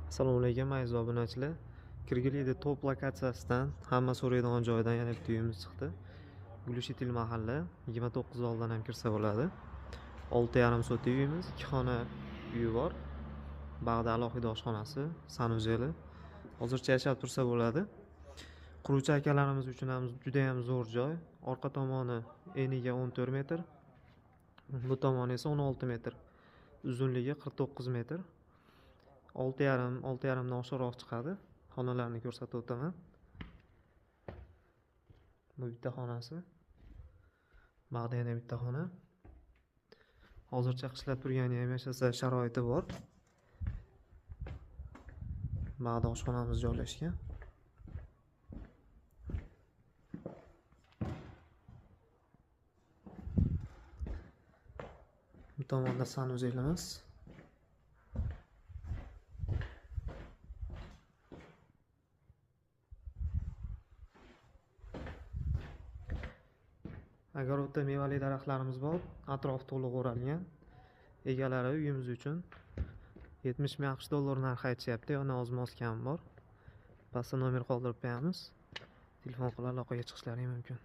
Assalomu alaykum aziz obunachilar. Kirgilida top lokatsiyasidan hamma so'raydigan joydan yana bitta uyimiz chiqdi. Gulshitil mahalla 29 oldan ham kirsa bo'ladi. 6,5 so'tli uyimiz, 2 xona uyi bor. Bag'da alohida oshxonasi, sanuzeli. Hozircha yashab tursa bo'ladi. Quruvchi akalarimiz uchun ham juda ham zo'r joy. Orqa tomoni eniga 14 metr, bu tomoni esa 16 metr. Uzunligi 49 metr. 6,5 dan oshiqroq chiqadi. Xonalarni ko'rsatib o'taman. Bu bitta xonasi. Bag'da yana bitta xona. Hozircha qishlab turgani ham yashasa sharoiti bor. Bag'da oshxonamiz joylashgan. Bu tomonda sanuzelimiz. Огorодda mevali daraxtlarimiz bor, atrof to'liq o'ralgan. Egalari uyimiz uchun 70 ming AQSh dollari narx aytishyapti, yana oz-moz kam bor. Pastda nomer qoldirib qo'yamiz. Telefon qilib aloqaga chiqishlaring mumkin.